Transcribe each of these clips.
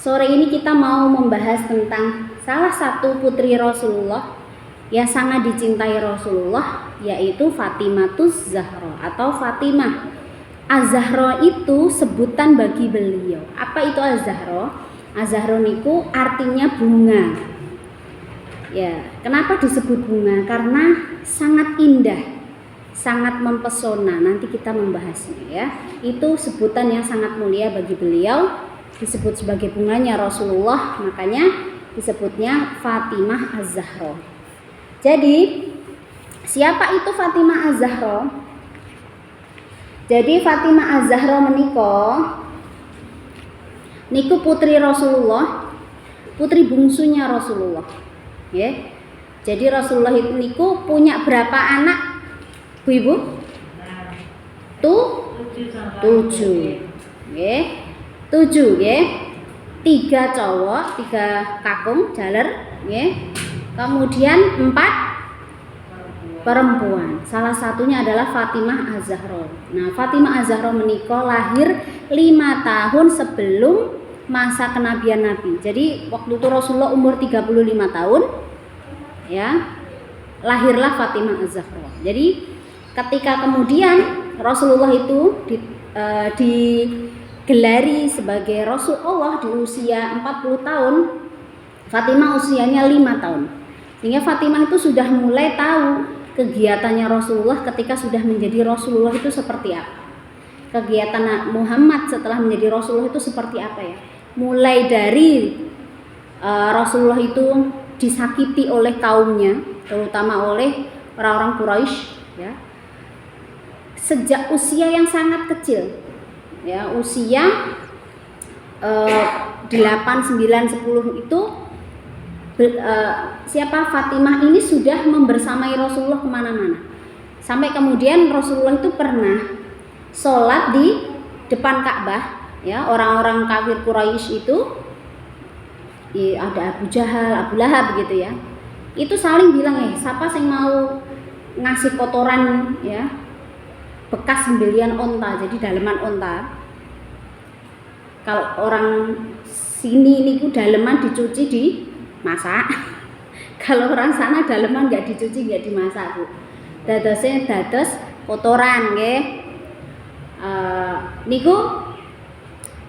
Sore ini kita mau membahas tentang salah satu putri Rasulullah yang sangat dicintai Rasulullah, yaitu Fatimatuz Zahra atau Fatimah. Az-Zahra itu sebutan bagi beliau. Apa itu Az-Zahra? Az-Zahra niku artinya bunga. Ya, kenapa disebut bunga? Karena sangat indah, sangat mempesona. Nanti kita membahasnya ya. Itu sebutan yang sangat mulia bagi beliau, disebut sebagai bunganya Rasulullah, makanya disebutnya Fatimah Az-Zahra. Jadi, siapa itu Fatimah Az-Zahra? Jadi Fatimah Az-Zahra niku putri Rasulullah, putri bungsunya Rasulullah. Ya. Jadi Rasulullah itu niku punya berapa anak? Bu Ibu? 7. Nggih. 7 nggih. 3 cowok, 3 kakung jaler, nggih. Kemudian 4 perempuan. Salah satunya adalah Fatimah Az-Zahra. Nah, Fatimah Az-Zahra menikah lahir 5 tahun sebelum masa kenabian Nabi. Jadi waktu itu Rasulullah umur 35 tahun, ya, lahirlah Fatimah Az-Zahra. Jadi ketika kemudian Rasulullah itu digelari sebagai Rasulullah di usia 40 tahun, Fatimah usianya 5 tahun. Sehingga Fatimah itu sudah mulai tahu kegiatannya Rasulullah ketika sudah menjadi Rasulullah itu seperti apa. Kegiatan Muhammad setelah menjadi Rasulullah itu seperti apa ya. Mulai dari Rasulullah itu disakiti oleh kaumnya, terutama oleh orang-orang Quraisy, ya. Sejak usia yang sangat kecil, ya, usia 8, 9, 10 itu siapa Fatimah ini sudah membersamai Rasulullah kemana-mana. Sampai kemudian Rasulullah itu pernah sholat di depan Ka'bah, ya. Orang-orang kafir Quraisy itu, ada Abu Jahal, Abu Lahab begitu ya. Itu saling bilang, siapa yang mau ngasih kotoran, ya, bekas sembelian onta, jadi daleman onta. Kalau orang sini niku daleman dicuci dimasak. Kalau orang sana daleman nggak dicuci nggak dimasak, Bu. Dados kotoran nggih. Niku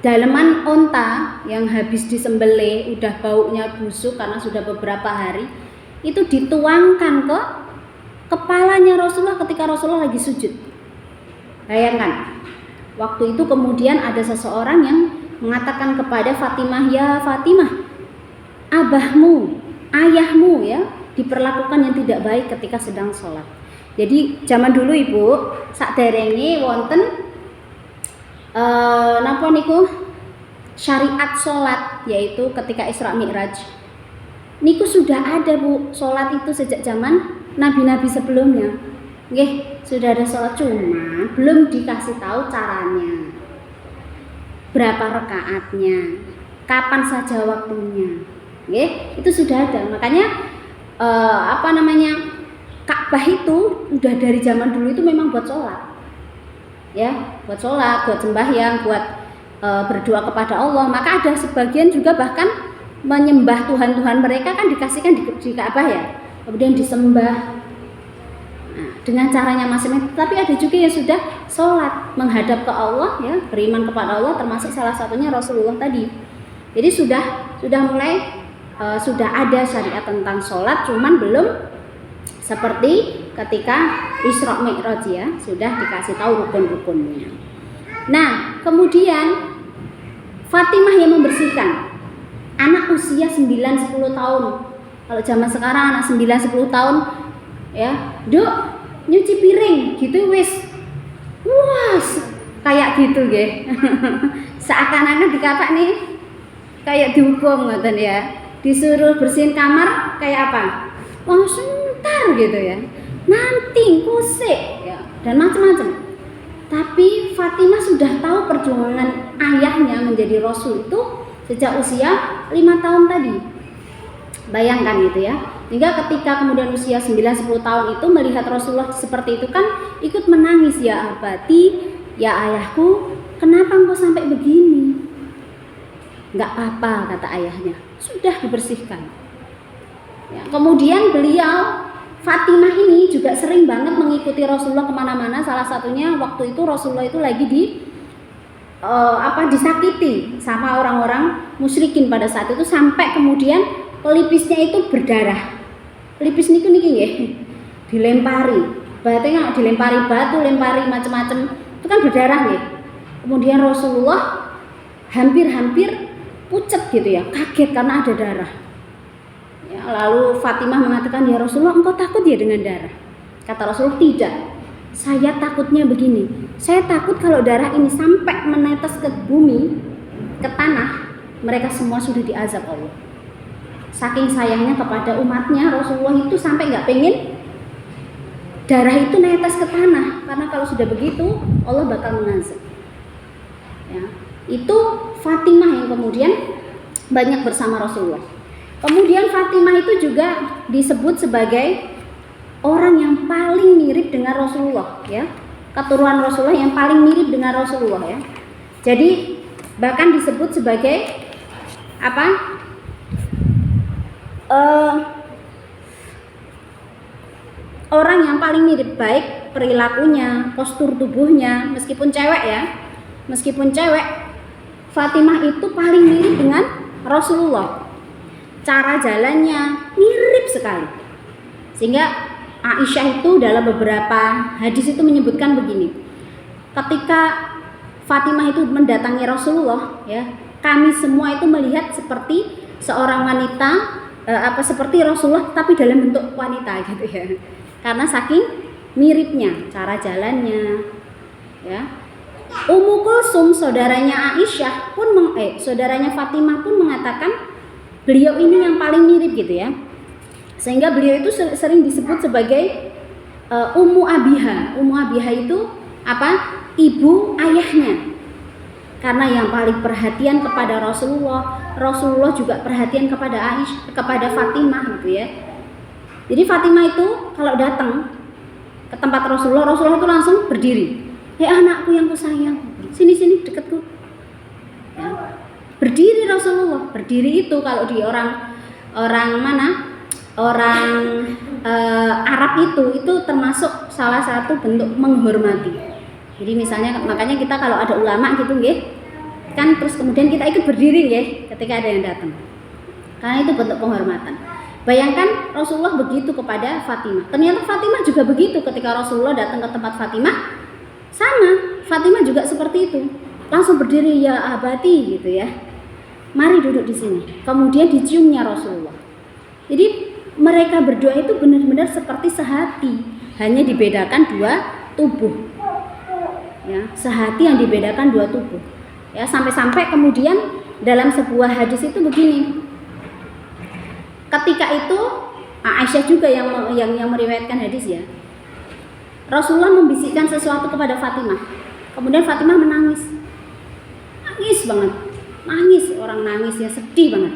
daleman onta yang habis disembelih udah baunya busuk karena sudah beberapa hari, itu dituangkan ke kepalanya Rasulullah ketika Rasulullah lagi sujud. Bayangkan, waktu itu kemudian ada seseorang yang mengatakan kepada Fatimah, ya Fatimah, abahmu, ayahmu ya diperlakukan yang tidak baik ketika sedang sholat. Jadi zaman dulu Ibu, sakderenge wonten napa niku syariat sholat, yaitu ketika Isra Mi'raj. Niku sudah ada Bu, sholat itu sejak zaman nabi-nabi sebelumnya. Nggih, sudah ada sholat, cuma belum dikasih tahu caranya, berapa rakaatnya, kapan saja waktunya. Nggih, itu sudah ada. Makanya Ka'bah itu udah dari zaman dulu itu memang buat sholat, ya, buat sholat, buat sembahyang, buat berdoa kepada Allah. Maka ada sebagian juga bahkan menyembah Tuhan-Tuhan mereka kan dikasihkan di Ka'bah ya, kemudian disembah. Nah, dengan caranya masing-masing. Tapi ada juga yang sudah sholat menghadap ke Allah, ya, beriman kepada Allah, termasuk salah satunya Rasulullah tadi. Jadi sudah mulai sudah ada syariat tentang sholat, cuman belum seperti ketika Isra Mi'raj ya, sudah dikasih tahu rukun-rukunnya. Nah, kemudian Fatimah yang membersihkan anak usia 9-10 tahun. Kalau zaman sekarang anak 9-10 tahun, ya, Duk, nyuci piring gitu wis. Wah, kayak gitu nggih. Seakan-akan dikapak nih kayak dihukum ngoten ya. Disuruh bersihin kamar kayak apa? Wah, sebentar gitu ya. Nanti kusik ya, dan macam-macam. Tapi Fatimah sudah tahu perjuangan ayahnya menjadi rasul itu sejak usia 5 tahun tadi. Bayangkan gitu ya. Hingga ketika kemudian usia 9-10 tahun itu melihat Rasulullah seperti itu kan ikut menangis, ya abati, ya ayahku, kenapa engkau sampai begini? Nggak apa-apa, kata ayahnya, sudah dibersihkan. Ya, kemudian beliau Fatimah ini juga sering banget mengikuti Rasulullah kemana-mana. Salah satunya waktu itu Rasulullah itu lagi disakiti sama orang-orang musyrikin pada saat itu, sampai kemudian pelipisnya itu berdarah. Pelipis niki ya, dilempari, berarti dilempari batu, lempari macam-macam, itu kan berdarah nih. Kemudian Rasulullah hampir pucat gitu ya, kaget karena ada darah. Ya, lalu Fatimah mengatakan, ya Rasulullah, engkau takut ya dengan darah? Kata Rasulullah, tidak. Saya takutnya begini, saya takut kalau darah ini sampai menetes ke bumi, ke tanah, mereka semua sudah diazab Allah. Saking sayangnya kepada umatnya, Rasulullah itu sampai nggak pengen darah itu netes ke tanah, karena kalau sudah begitu Allah bakal mengazab. Ya, itu Fatimah yang kemudian banyak bersama Rasulullah. Kemudian Fatimah itu juga disebut sebagai orang yang paling mirip dengan Rasulullah, ya, keturunan Rasulullah yang paling mirip dengan Rasulullah, ya. Jadi bahkan disebut sebagai orang yang paling mirip, baik perilakunya, postur tubuhnya, meskipun cewek, Fatimah itu paling mirip dengan Rasulullah. Cara jalannya mirip sekali. Sehingga Aisyah itu dalam beberapa hadis itu menyebutkan begini. Ketika Fatimah itu mendatangi Rasulullah, ya, kami semua itu melihat seperti seorang wanita, seperti Rasulullah tapi dalam bentuk wanita gitu ya. Karena saking miripnya cara jalannya, ya. Ummu Kulsum, saudaranya Aisyah pun saudaranya Fatimah pun mengatakan beliau ini yang paling mirip gitu ya. Sehingga beliau itu sering disebut sebagai Ummu Abiha. Ummu Abiha itu ibu ayahnya. Karena yang paling perhatian kepada Rasulullah, Rasulullah juga perhatian kepada Aisyah, kepada Fatimah gitu ya. Jadi Fatimah itu kalau datang ke tempat Rasulullah, Rasulullah itu langsung berdiri. Anakku yang kusayang, sini dekatku. Ya. Berdiri Rasulullah. Berdiri itu kalau di orang Arab itu termasuk salah satu bentuk menghormati. Jadi misalnya, makanya kita kalau ada ulama gitu nggih, kan terus kemudian kita ikut berdiri nggih ketika ada yang datang. Karena itu bentuk penghormatan. Bayangkan Rasulullah begitu kepada Fatimah. Ternyata Fatimah juga begitu ketika Rasulullah datang ke tempat Fatimah. Sama, Fatimah juga seperti itu. Langsung berdiri, ya abati gitu ya. Mari duduk di sini. Kemudian diciumnya Rasulullah. Jadi mereka berdua itu benar-benar seperti sehati, hanya dibedakan dua tubuh. Ya, sehati yang dibedakan dua tubuh. Ya, sampai-sampai kemudian dalam sebuah hadis itu begini. Ketika itu Aisyah juga yang meriwayatkan hadis ya. Rasulullah membisikkan sesuatu kepada Fatimah. Kemudian Fatimah menangis. Nangis banget. Nangis, orang nangis ya, sedih banget.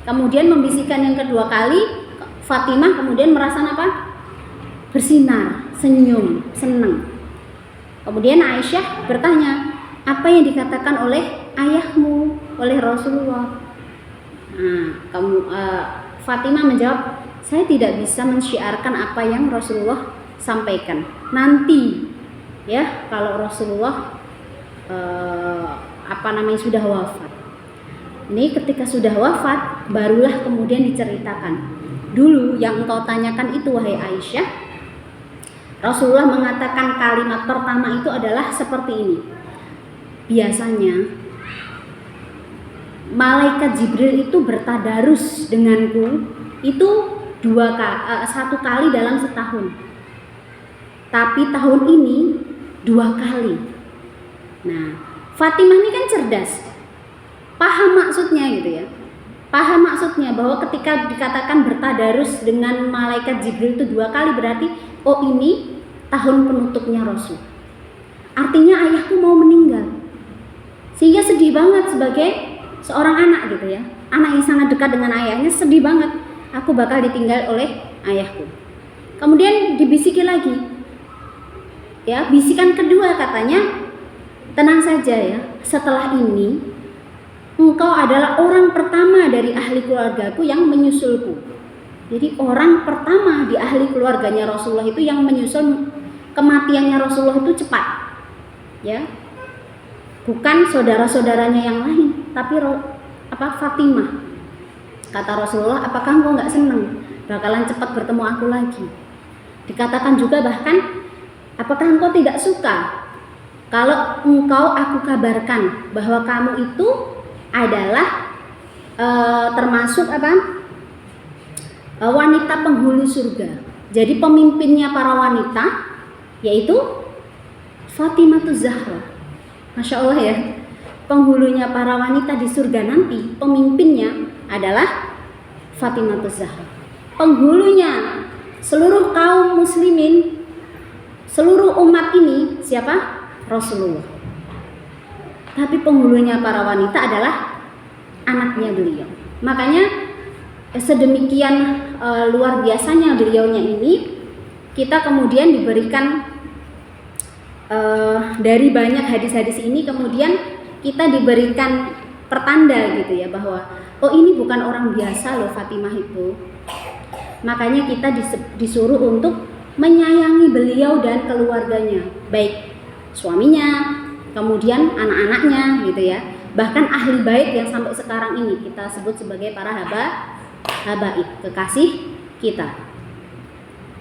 Kemudian membisikkan yang kedua kali, Fatimah kemudian merasa bersinar, senyum, senang. Kemudian Aisyah bertanya, apa yang dikatakan oleh ayahmu, oleh Rasulullah? Fatimah menjawab, saya tidak bisa mensyiarkan apa yang Rasulullah sampaikan. Nanti ya kalau Rasulullah sudah wafat. Ini ketika sudah wafat barulah kemudian diceritakan. Dulu yang engkau tanyakan itu wahai Aisyah, Rasulullah mengatakan kalimat pertama itu adalah seperti ini. Biasanya malaikat Jibril itu bertadarus denganku itu satu kali dalam setahun. Tapi tahun ini 2 kali. Nah, Fatimah ini kan cerdas. Paham maksudnya gitu ya. Paham maksudnya bahwa ketika dikatakan bertadarus dengan malaikat Jibril itu 2 kali berarti ini tahun penutupnya Rasul. Artinya ayahku mau meninggal. Sehingga sedih banget sebagai seorang anak gitu ya. Anak yang sangat dekat dengan ayahnya sedih banget. Aku bakal ditinggal oleh ayahku. Kemudian dibisiki lagi. Ya, bisikan kedua katanya, tenang saja ya. Setelah ini engkau adalah orang pertama dari ahli keluargaku yang menyusulku. Jadi orang pertama di ahli keluarganya Rasulullah itu yang menyusul kematiannya Rasulullah itu cepat, ya. Bukan saudara-saudaranya yang lain, tapi Fatimah. Kata Rasulullah, apakah engkau nggak senang bakalan cepat bertemu aku lagi? Dikatakan juga bahkan, apakah engkau tidak suka kalau engkau aku kabarkan bahwa kamu itu adalah termasuk wanita penghulu surga. Jadi pemimpinnya para wanita yaitu Fatimah Zahra. Masya Allah ya, penghulunya para wanita di surga nanti, pemimpinnya adalah Fatimah Zahra. Penghulunya seluruh kaum muslimin, seluruh umat ini siapa? Rasulullah. Tapi penghulunya para wanita adalah anaknya beliau. Makanya sedemikian luar biasanya beliaunya ini, kita kemudian diberikan dari banyak hadis-hadis ini, kemudian kita diberikan pertanda gitu ya, bahwa oh ini bukan orang biasa loh Fatimah itu. Makanya kita disuruh untuk menyayangi beliau dan keluarganya, baik suaminya, kemudian anak-anaknya gitu ya, bahkan ahli bait yang sampai sekarang ini kita sebut sebagai para habaib, kekasih kita.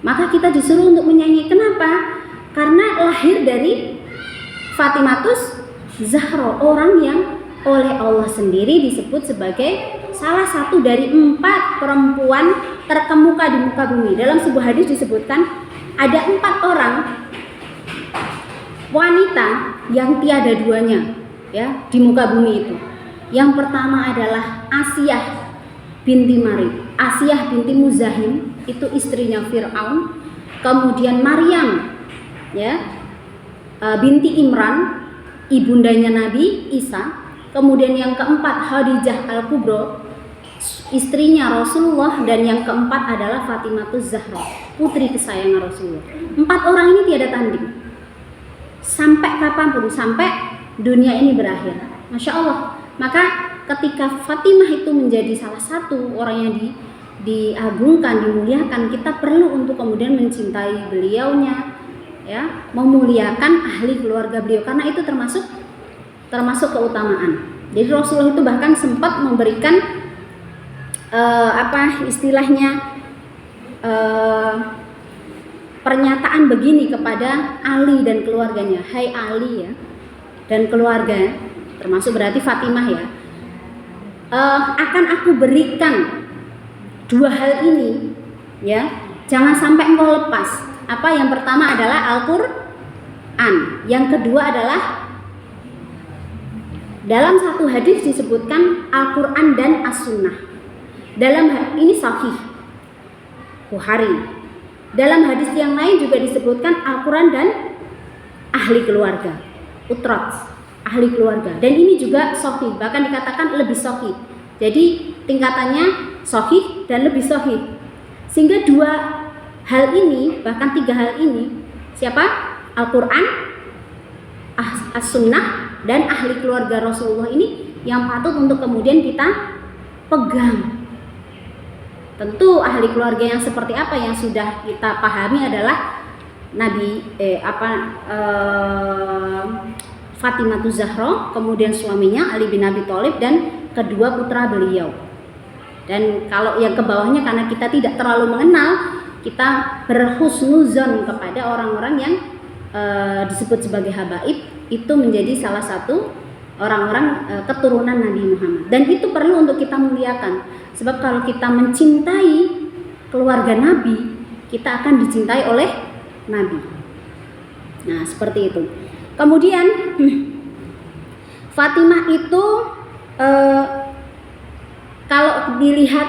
Maka kita disuruh untuk menyanyi. Kenapa? Karena lahir dari Fatimatus Zahra, orang yang oleh Allah sendiri disebut sebagai salah satu dari 4 perempuan terkemuka di muka bumi. Dalam sebuah hadis disebutkan ada 4 orang wanita yang tiada duanya ya di muka bumi itu. Yang pertama adalah Asiyah binti Asiyah binti Muzahim, itu istrinya Fir'aun. Kemudian Maryam ya binti Imran, ibundanya Nabi Isa. Kemudian yang keempat Khadijah Al-Kubra, istrinya Rasulullah. Dan yang keempat adalah Fatimah Zahra, putri kesayangan Rasulullah. 4 orang ini tiada tanding sampai kapanpun, sampai dunia ini berakhir. Masya Allah. Maka ketika Fatimah itu menjadi salah satu orang yang diagungkan, dimuliakan, kita perlu untuk kemudian mencintai beliaunya, ya, memuliakan ahli keluarga beliau, karena itu termasuk keutamaan. Jadi Rasulullah itu bahkan sempat memberikan pernyataan begini kepada Ali dan keluarganya, hai Ali ya dan keluarga, termasuk berarti Fatimah ya, akan aku berikan 2 hal ini ya, jangan sampai engkau lepas. Apa? Yang pertama adalah Al-Quran, yang kedua adalah, dalam satu hadis disebutkan Al-Quran dan As-Sunnah. Dalam ini sahih Bukhari. Dalam hadis yang lain juga disebutkan Al-Quran dan ahli keluarga, utrat, ahli keluarga. Dan ini juga sahih, bahkan dikatakan lebih sahih. Jadi tingkatannya sahih dan lebih sahih. Sehingga 2 hal ini, bahkan 3 hal ini, siapa? Al-Quran, As-Sunnah, dan ahli keluarga Rasulullah ini yang patut untuk kemudian kita pegang. Tentu ahli keluarga yang seperti apa yang sudah kita pahami adalah Fatimah Zahra, kemudian suaminya Ali bin Abi Thalib, dan kedua putra beliau. Dan kalau yang ke bawahnya karena kita tidak terlalu mengenal, kita berhusnuzon kepada orang-orang yang disebut sebagai habaib, itu menjadi salah satu orang-orang keturunan Nabi Muhammad. Dan itu perlu untuk kita muliakan. Sebab kalau kita mencintai keluarga Nabi, kita akan dicintai oleh Nabi. Nah, seperti itu. Kemudian Fatimah itu kalau dilihat,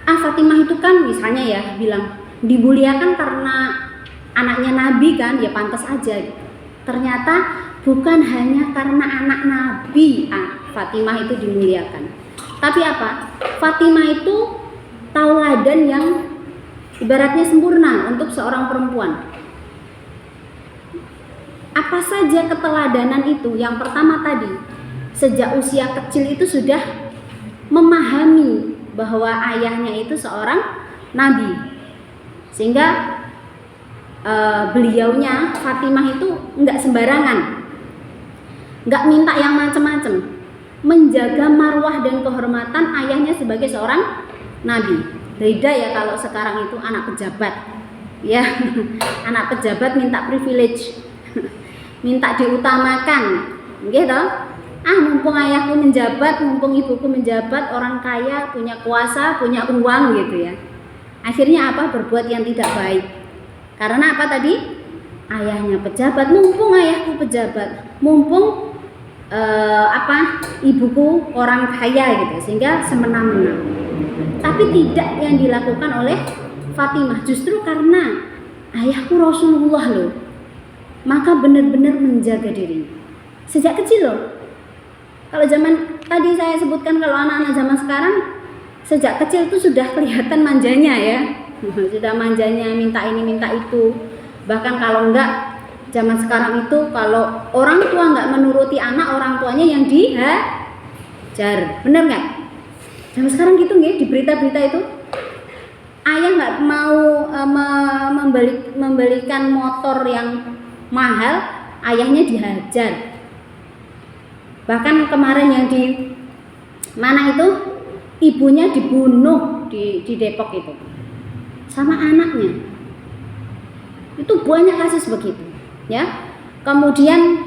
Fatimah itu kan misalnya ya bilang dimuliakan karena anaknya Nabi kan, ya pantas aja. Ternyata bukan hanya karena anak Nabi Fatimah itu dimuliakan. Tapi apa? Fatimah itu tauladan yang ibaratnya sempurna untuk seorang perempuan. Apa saja keteladanan itu? Yang pertama tadi, sejak usia kecil itu sudah memahami bahwa ayahnya itu seorang nabi, sehingga beliaunya Fatimah itu nggak sembarangan, nggak minta yang macam-macam, menjaga marwah dan kehormatan ayahnya sebagai seorang nabi. Beda ya kalau sekarang itu anak pejabat, ya anak pejabat minta privilege, minta diutamakan, gitu. Mumpung ayahku menjabat, mumpung ibuku menjabat, orang kaya, punya kuasa, punya uang, gitu ya. Akhirnya apa? Berbuat yang tidak baik. Karena apa tadi? Ayahnya pejabat, mumpung ayahku pejabat, mumpung ibuku orang kaya, gitu, sehingga semena-mena. Tapi tidak yang dilakukan oleh Fatimah, justru karena ayahku Rasulullah loh, maka benar-benar menjaga dirinya sejak kecil loh. Kalau zaman tadi saya sebutkan, kalau anak-anak zaman sekarang sejak kecil itu sudah kelihatan manjanya ya, sudah manjanya, minta ini minta itu. Bahkan kalau enggak, zaman sekarang itu kalau orang tua enggak menuruti anak, orang tuanya yang dihajar, bener nggak? Zaman sekarang gitu nggak, di berita-berita itu ayah nggak mau membelikan motor yang mahal, ayahnya dihajar. Bahkan kemarin yang di mana itu, ibunya dibunuh di Depok itu sama anaknya. Itu banyak kasus begitu ya. Kemudian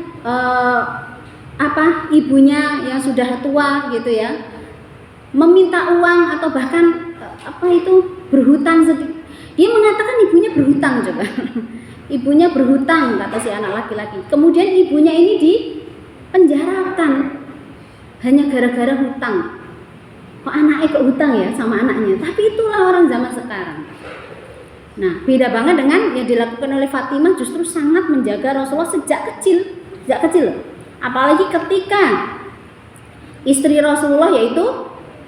ibunya yang sudah tua gitu ya, meminta uang atau bahkan berhutang sedikit. Dia mengatakan ibunya berhutang coba. Ibunya berhutang, kata si anak laki-laki. Kemudian ibunya ini dipenjarakan hanya gara-gara hutang. Kok anaknya kok hutang ya sama anaknya? Tapi itulah orang zaman sekarang. Nah, beda banget dengan yang dilakukan oleh Fatimah, justru sangat menjaga Rasulullah sejak kecil. Apalagi ketika istri Rasulullah yaitu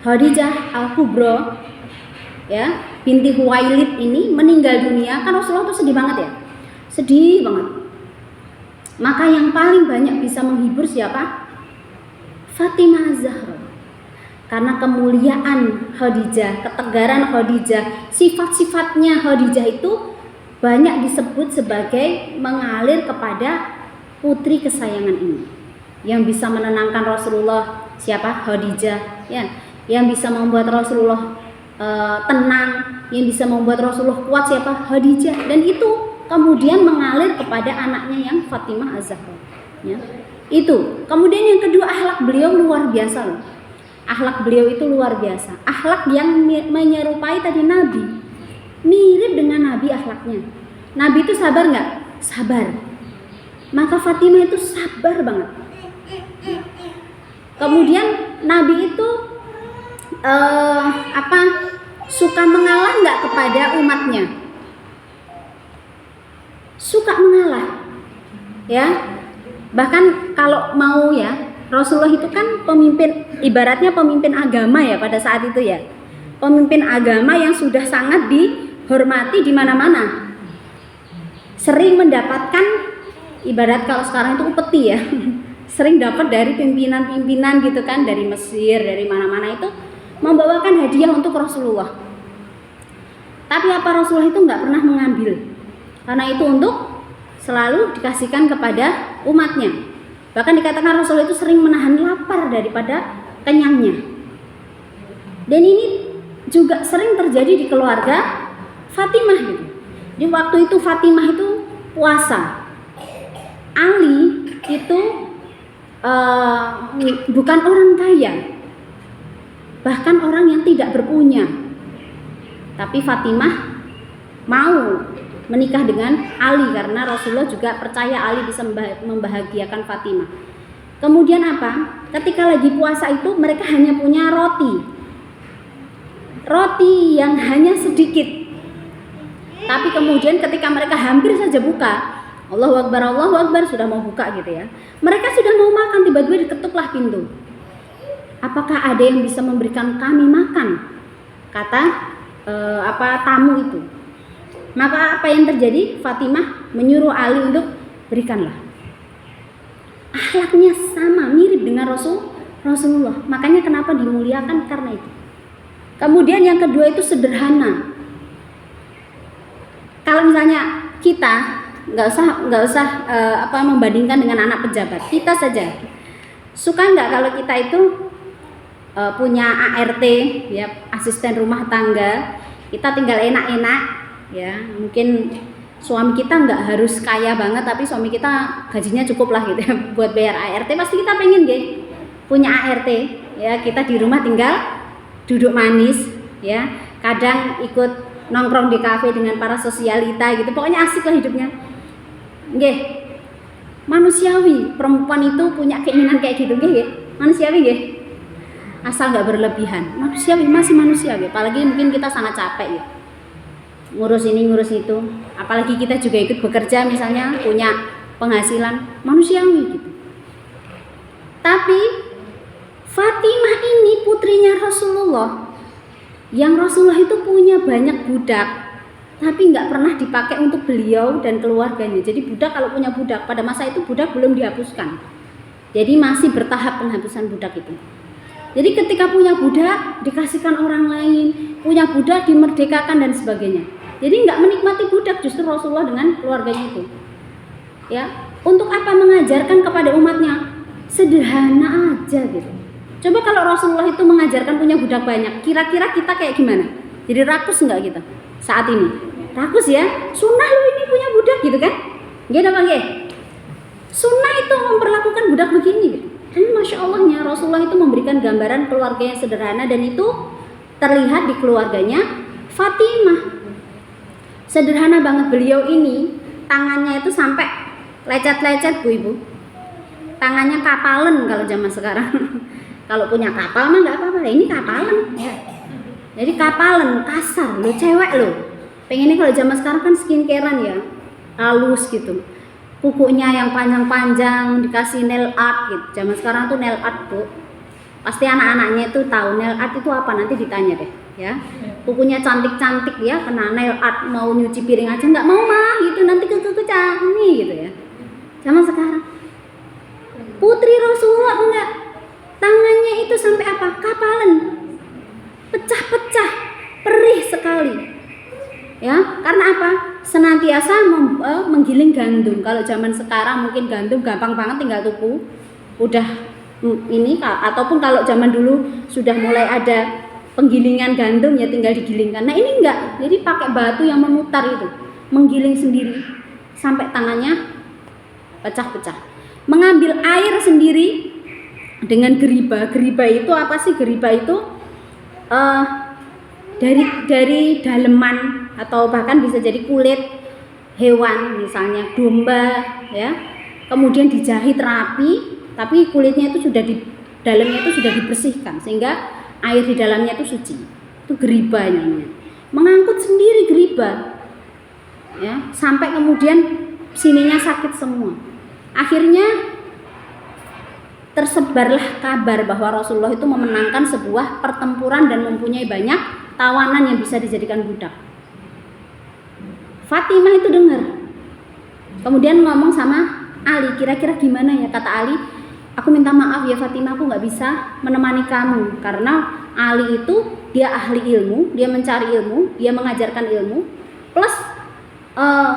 Khadijah Al-Kubra ya, binti Huwailid ini meninggal dunia, kan Rasulullah itu sedih banget ya. Sedih banget. Maka yang paling banyak bisa menghibur siapa? Fatimah Az-Zahra. Karena kemuliaan Khadijah, ketegaran Khadijah, sifat-sifatnya Khadijah itu banyak disebut sebagai mengalir kepada putri kesayangan ini. Yang bisa menenangkan Rasulullah siapa? Khadijah ya. Yang bisa membuat Rasulullah tenang, yang bisa membuat Rasulullah kuat siapa? Khadijah. Dan itu kemudian mengalir kepada anaknya yang Fatimah Az-Zahra ya. Itu. Kemudian yang kedua, akhlak beliau luar biasa loh. Akhlak beliau itu luar biasa. Akhlak yang menyerupai tadi Nabi. Mirip dengan Nabi akhlaknya. Nabi itu sabar nggak? Sabar. Maka Fatimah itu sabar banget. Kemudian Nabi itu suka mengalah nggak kepada umatnya? Suka mengalah. Ya. Bahkan kalau mau ya, Rasulullah itu kan pemimpin, ibaratnya pemimpin agama ya pada saat itu ya. Pemimpin agama yang sudah sangat dihormati di mana-mana. Sering mendapatkan, ibarat kalau sekarang itu upeti ya. Sering dapat dari pimpinan-pimpinan gitu kan, dari Mesir, dari mana-mana itu membawakan hadiah untuk Rasulullah. Tapi apa Rasulullah itu nggak pernah mengambil. Karena itu untuk selalu dikasihkan kepada umatnya. Bahkan dikatakan Rasulullah itu sering menahan lapar daripada kenyangnya. Dan ini juga sering terjadi di keluarga Fatimah gitu. Di waktu itu Fatimah itu puasa. Ali itu bukan orang kaya, bahkan orang yang tidak berpunya. Tapi Fatimah mau menikah dengan Ali karena Rasulullah juga percaya Ali bisa membahagiakan Fatimah. Kemudian apa? Ketika lagi puasa itu mereka hanya punya roti yang hanya sedikit. Tapi kemudian ketika mereka hampir saja buka, Allahu Akbar, sudah mau buka gitu ya. Mereka sudah mau makan, tiba-tiba diketuklah pintu. Apakah ada yang bisa memberikan kami makan? Kata tamu itu. Maka apa yang terjadi? Fatimah menyuruh Ali untuk berikanlah. akhlaknya sama, mirip dengan Rasulullah. Makanya kenapa dimuliakan karena itu. Kemudian yang kedua itu sederhana. Kalau misalnya kita nggak usah membandingkan dengan anak pejabat, kita saja suka nggak kalau kita itu punya ART, ya, asisten rumah tangga, kita tinggal enak-enak, ya, mungkin suami kita nggak harus kaya banget, tapi suami kita gajinya cukup lah gitu ya, buat bayar ART. Pasti kita pengen deh punya ART, ya, kita di rumah tinggal duduk manis, ya, kadang ikut nongkrong di kafe dengan para sosialita gitu, pokoknya asik lah hidupnya. Nggih, manusiawi perempuan itu punya keinginan kayak gitu, nggih, manusiawi nggih, asal nggak berlebihan, manusiawi, masih manusiawi. Apalagi mungkin kita sangat capek ya, ngurus ini ngurus itu, apalagi kita juga ikut bekerja misalnya, punya penghasilan, manusiawi gitu. Tapi Fatimah ini putrinya Rasulullah, yang Rasulullah itu punya banyak budak, tapi nggak pernah dipakai untuk beliau dan keluarganya. Jadi budak, kalau punya budak, pada masa itu budak belum dihapuskan, jadi masih bertahap penghapusan budak itu. Jadi ketika punya budak dikasihkan orang lain, punya budak dimerdekakan dan sebagainya. Jadi nggak menikmati budak justru Rasulullah dengan keluarganya itu. Ya, untuk apa? Mengajarkan kepada umatnya sederhana aja gitu. Coba kalau Rasulullah itu mengajarkan punya budak banyak, kira-kira kita kayak gimana? Jadi rakus nggak kita saat ini? Rakus ya, sunnah lu ini punya budak gitu kan? Gak apa nggih? Sunnah itu memperlakukan budak begini gitu. Dan Masya Allahnya Rasulullah itu memberikan gambaran keluarga yang sederhana, dan itu terlihat di keluarganya Fatimah. Sederhana banget beliau ini, tangannya itu sampai lecet-lecet Bu Ibu. Tangannya kapalan kalau zaman sekarang. Kalau punya kapal mah nggak apa-apa, ini kapalan ya. Jadi kapalan, kasar, lo cewek lo. Pengennya kalau zaman sekarang kan skincarean ya, halus gitu. Kukunya yang panjang-panjang, dikasih nail art gitu. Zaman sekarang tuh nail art Bu. Pasti anak-anaknya itu tahu nail art itu apa, nanti ditanya deh ya. Kukunya cantik-cantik ya, kena nail art, mau nyuci piring aja nggak mau mah gitu, nanti kecah ini gitu ya. Zaman sekarang putri Rasulullah enggak, tangannya itu sampai apa? Kapalan, pecah-pecah, perih sekali. Ya, karena apa? Senantiasa menggiling gandum. Kalau zaman sekarang mungkin gandum gampang banget, tinggal tuku. Udah ini, ataupun kalau zaman dulu sudah mulai ada penggilingan gandum ya tinggal digilingkan. Nah, ini enggak. Jadi pakai batu yang memutar itu, menggiling sendiri sampai tangannya pecah-pecah. Mengambil air sendiri dengan geriba. Geriba itu apa sih? Geriba itu dari daleman atau bahkan bisa jadi kulit hewan, misalnya domba ya. Kemudian dijahit rapi, tapi kulitnya itu sudah di dalamnya itu sudah dibersihkan sehingga air di dalamnya itu suci. Itu geriba namanya. Mengangkut sendiri geriba. Ya, sampai kemudian sininya sakit semua. Akhirnya tersebarlah kabar bahwa Rasulullah itu memenangkan sebuah pertempuran dan mempunyai banyak tawanan yang bisa dijadikan budak. Fatimah itu dengar, kemudian ngomong sama Ali, kira-kira gimana ya? Kata Ali, aku minta maaf ya Fatimah, aku nggak bisa menemani kamu karena Ali itu dia ahli ilmu, dia mencari ilmu, dia mengajarkan ilmu, plus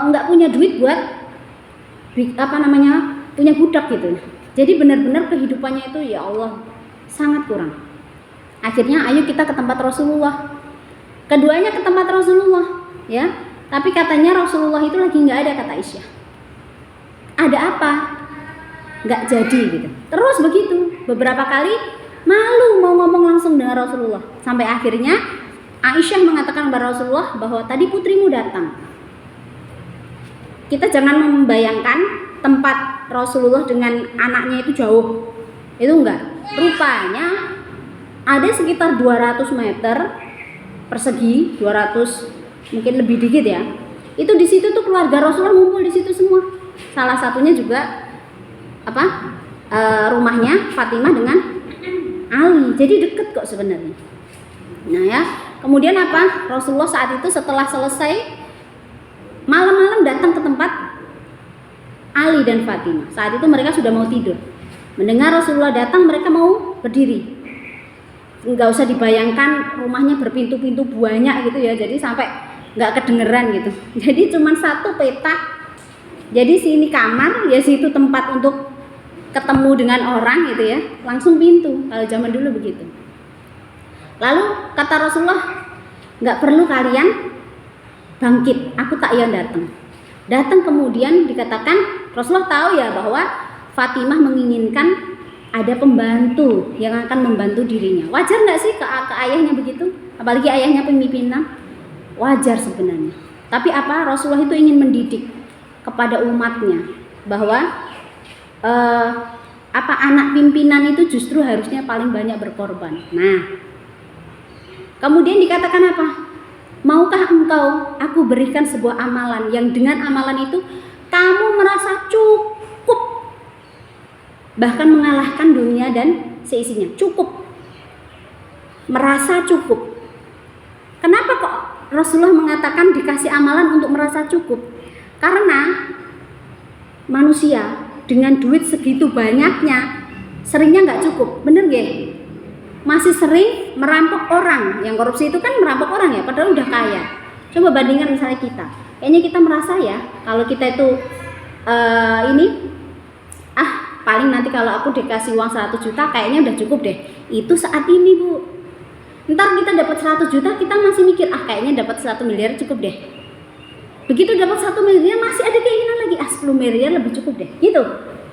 nggak punya duit buat punya budak gitu. Jadi benar-benar kehidupannya itu ya Allah sangat kurang. Akhirnya ayo kita ke tempat Rasulullah. Keduanya ke tempat Rasulullah, ya. Tapi katanya Rasulullah itu lagi nggak ada, kata Aisyah. Ada apa? Nggak jadi gitu. Terus begitu beberapa kali, malu mau ngomong langsung dengan Rasulullah. Sampai akhirnya Aisyah mengatakan kepada Rasulullah bahwa tadi putrimu datang. Kita jangan membayangkan tempat Rasulullah dengan anaknya itu jauh. Itu enggak. Rupanya ada sekitar 200 meter persegi, 200 mungkin lebih dikit ya. Itu di situ tuh keluarga Rasulullah ngumpul di situ semua. Salah satunya juga rumahnya Fatimah dengan Ali. Jadi deket kok sebenarnya. Nah ya, kemudian apa? Rasulullah saat itu setelah selesai malam-malam datang ke tempat Ali dan Fatimah. Saat itu mereka sudah mau tidur. Mendengar Rasulullah datang, mereka mau berdiri. Nggak usah dibayangkan rumahnya berpintu-pintu banyak gitu ya, jadi sampai nggak kedengeran gitu. Jadi cuma satu petak. Jadi sini kamar, ya situ tempat untuk ketemu dengan orang gitu ya, langsung pintu. Kalau zaman dulu begitu. Lalu kata Rasulullah, nggak perlu kalian bangkit, aku tak yang datang. Datang kemudian dikatakan Rasulullah tahu ya bahwa Fatimah menginginkan ada pembantu yang akan membantu dirinya. Wajar nggak sih ke ayahnya begitu? Apalagi ayahnya pemimpinan. Wajar sebenarnya. Tapi apa? Rasulullah itu ingin mendidik kepada umatnya bahwa anak pimpinan itu justru harusnya paling banyak berkorban. Nah, kemudian dikatakan apa? Maukah engkau aku berikan sebuah amalan yang dengan amalan itu kamu merasa cukup, bahkan mengalahkan dunia dan seisinya. Cukup, merasa cukup. Kenapa kok Rasulullah mengatakan dikasih amalan untuk merasa cukup? Karena manusia dengan duit segitu banyaknya seringnya nggak cukup, bener gak? Masih sering merampok orang. Yang korupsi itu kan merampok orang ya, padahal udah kaya. Coba bandingkan misalnya kita, kayaknya kita merasa ya kalau kita itu paling nanti kalau aku dikasih uang 100 juta kayaknya udah cukup deh. Itu saat ini Bu. Ntar kita dapat 100 juta kita masih mikir kayaknya dapat 1 miliar cukup deh. Begitu dapat 1 miliar masih ada keinginan lagi 10 miliar lebih cukup deh. Gitu.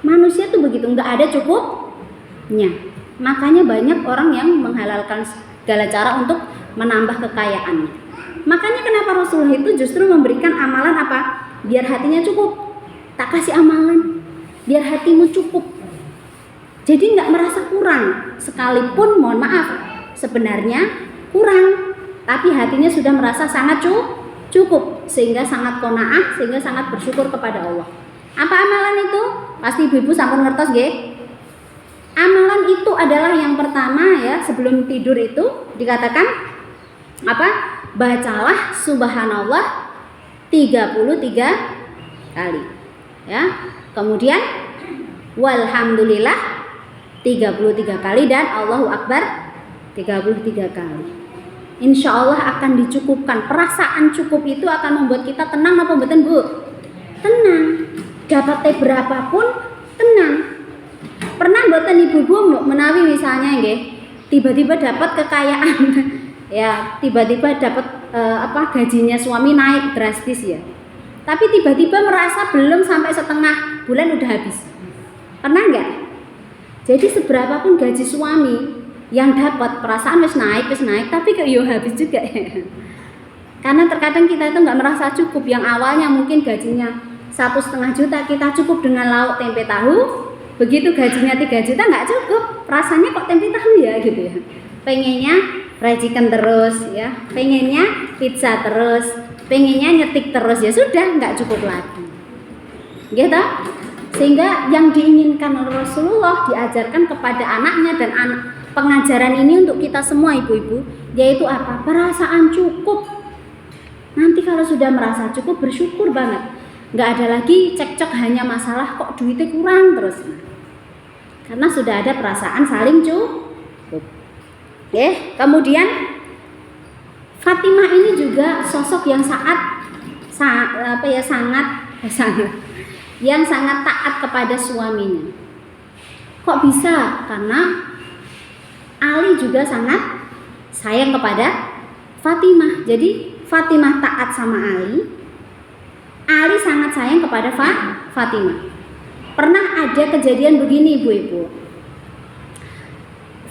Manusia tuh begitu, nggak ada cukupnya. Makanya banyak orang yang menghalalkan segala cara untuk menambah kekayaannya. Makanya kenapa Rasulullah itu justru memberikan amalan apa? Biar hatinya cukup. Tak kasih amalan, biar hatimu cukup. Jadi nggak merasa kurang. Sekalipun mohon maaf, sebenarnya kurang, tapi hatinya sudah merasa sangat cukup, sehingga sangat qanaah, sehingga sangat bersyukur kepada Allah. Apa amalan itu? Pasti ibu-ibu sampun ngertos nggih. Amalan itu adalah yang pertama ya, sebelum tidur itu dikatakan apa? Bacalah subhanallah 33 kali. Ya. Kemudian walhamdulillah 33 kali dan Allahu Akbar 33 kali. Insya Allah akan dicukupkan. Perasaan cukup itu akan membuat kita tenang apa mboten Bu? Tenang. Dapat berapapun tenang. Pernah mboten ibu-ibu menawi misalnya nggih, tiba-tiba dapat kekayaan. Ya, tiba-tiba dapat gajinya suami naik drastis ya. Tapi tiba-tiba merasa belum sampai setengah bulan udah habis. Pernah nggak? Jadi seberapapun gaji suami yang dapat, perasaan wis naik, tapi kok yo habis juga ya. Karena terkadang kita itu nggak merasa cukup. Yang awalnya mungkin gajinya 1,5 juta, kita cukup dengan lauk tempe tahu. Begitu gajinya 3 juta nggak cukup, rasanya kok tempe tahu ya gitu ya. Pengennya fried chicken terus ya, pengennya pizza terus, pengennya nyetik terus, ya sudah nggak cukup lagi. Gitu? Sehingga yang diinginkan Rasulullah diajarkan kepada anaknya dan pengajaran ini untuk kita semua ibu-ibu, yaitu apa? Perasaan cukup. Nanti kalau sudah merasa cukup, bersyukur banget. Nggak ada lagi cekcok hanya masalah kok duitnya kurang terus. Karena sudah ada perasaan saling cukup. Kemudian Fatimah ini juga sosok yang sangat taat kepada suaminya. Kok bisa? Karena Ali juga sangat sayang kepada Fatimah. Jadi Fatimah taat sama Ali sangat sayang kepada Fatimah. Pernah ada kejadian begini ibu-ibu.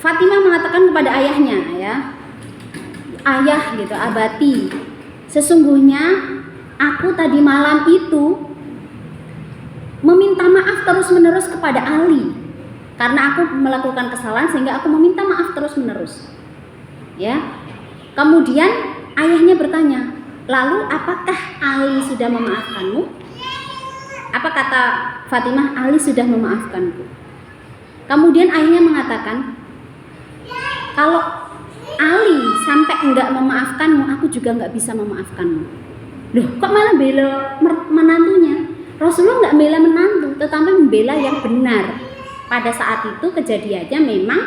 Fatimah mengatakan kepada ayahnya ya, ayah gitu, abati, sesungguhnya aku tadi malam itu meminta maaf terus-menerus kepada Ali karena aku melakukan kesalahan sehingga aku meminta maaf terus-menerus. Ya. Kemudian ayahnya bertanya, lalu apakah Ali sudah memaafkanmu? Apa kata Fatimah? Ali sudah memaafkanku. Kemudian ayahnya mengatakan, kalau Ali sampai enggak memaafkanmu, aku juga enggak bisa memaafkanmu. Loh, kok malah bela menantunya? Rasulullah nggak membela menantu, tetapi membela yang benar. Pada saat itu kejadiannya memang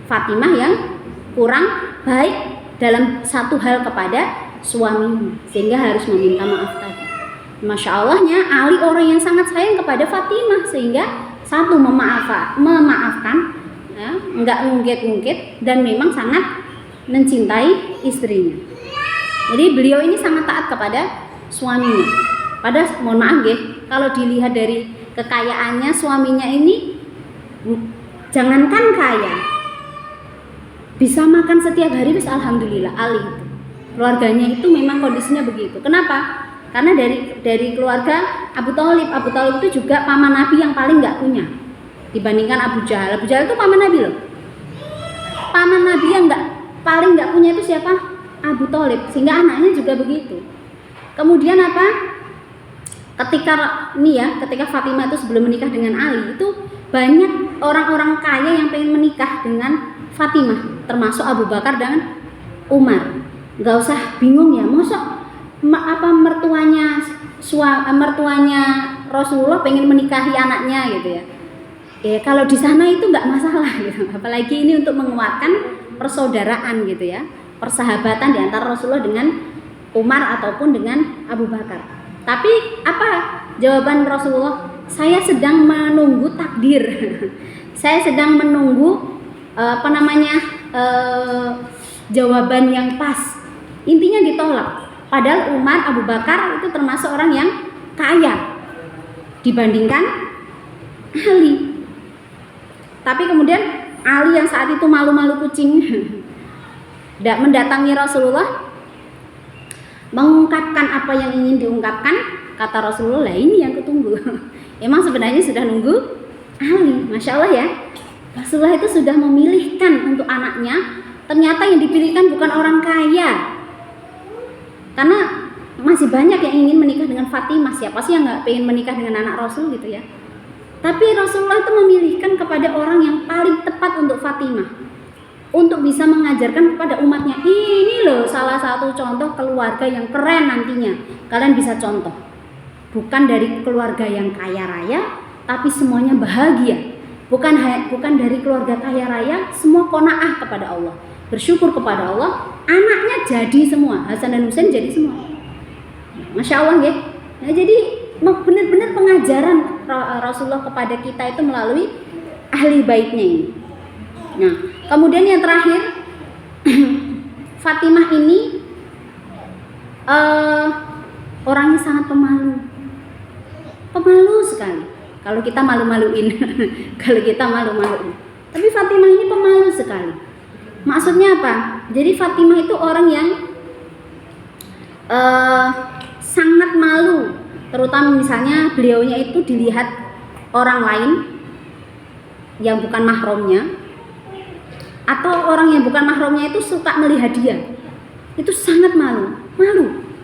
Fatimah yang kurang baik dalam satu hal kepada suaminya, sehingga harus meminta maaf tadi. Masya Allahnya Ali orang yang sangat sayang kepada Fatimah, sehingga satu memaafkan, ya, nggak ngungkit-ngungkit, dan memang sangat mencintai istrinya. Jadi beliau ini sangat taat kepada suaminya. Mohon maaf ya, kalau dilihat dari kekayaannya suaminya ini, jangankan kaya, bisa makan setiap hari, bis alhamdulillah. Ali itu, keluarganya itu memang kondisinya begitu. Kenapa? Karena dari keluarga Abu Thalib itu juga paman Nabi yang paling nggak punya dibandingkan Abu Jahal. Abu Jahal itu paman Nabi loh. Paman Nabi yang paling nggak punya itu siapa? Abu Thalib. Sehingga anaknya juga begitu. Kemudian apa? Ketika Fatimah itu sebelum menikah dengan Ali, itu banyak orang-orang kaya yang pengen menikah dengan Fatimah, termasuk Abu Bakar dan Umar. Nggak usah bingung ya, masa mertuanya Rasulullah pengen menikahi anaknya gitu ya. Kalau di sana itu nggak masalah gitu. Apalagi ini untuk menguatkan persaudaraan gitu ya, persahabatan di antara Rasulullah dengan Umar ataupun dengan Abu Bakar. Tapi apa jawaban Rasulullah? Saya sedang menunggu takdir. Saya sedang menunggu jawaban yang pas. Intinya ditolak. Padahal Umar, Abu Bakar itu termasuk orang yang kaya dibandingkan Ali. Tapi kemudian Ali yang saat itu malu-malu kucing mendatangi Rasulullah, mengungkapkan apa yang ingin diungkapkan. Kata Rasulullah, ini yang kutunggu. Emang sebenarnya sudah nunggu Ali. Masya Allah ya, Rasulullah itu sudah memilihkan untuk anaknya. Ternyata yang dipilihkan bukan orang kaya, karena masih banyak yang ingin menikah dengan Fatimah. Siapa sih yang nggak pengen menikah dengan anak Rasul gitu ya. Tapi Rasulullah itu memilihkan kepada orang yang paling tepat untuk Fatimah, untuk bisa mengajarkan kepada umatnya, ini loh salah satu contoh keluarga yang keren nantinya. Kalian bisa contoh, bukan dari keluarga yang kaya raya, tapi semuanya bahagia. Bukan dari keluarga kaya raya, semua qanaah kepada Allah, bersyukur kepada Allah, anaknya jadi semua, Hasan dan Husain jadi semua. Masya Allah ya. Nah, jadi benar-benar pengajaran Rasulullah kepada kita itu melalui ahli baitnya ini. Nah, kemudian yang terakhir, Fatimah ini orangnya sangat pemalu sekali. Kalau kita malu-maluin, tapi Fatimah ini pemalu sekali. Maksudnya apa? Jadi Fatimah itu orang yang sangat malu, terutama misalnya beliaunya itu dilihat orang lain yang bukan mahramnya, atau orang yang bukan mahramnya itu suka melihat dia, itu sangat malu.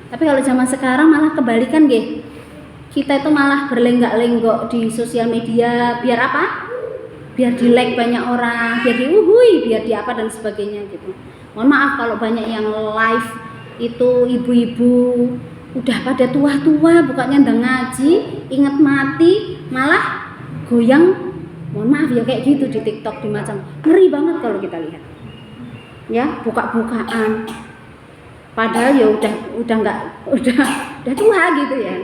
Tapi kalau zaman sekarang malah kebalikan nggih. Kita itu malah berlenggak-lenggok di sosial media, biar apa? Biar di like banyak orang, biar biar di apa dan sebagainya gitu. Mohon maaf kalau banyak yang live itu ibu-ibu udah pada tua-tua, bukannya udah ngaji, ingat mati, malah goyang. Mohon maaf ya kayak gitu di TikTok, di macam ngeri banget kalau kita lihat. Ya, buka-bukaan. Padahal ya udah tua gitu ya.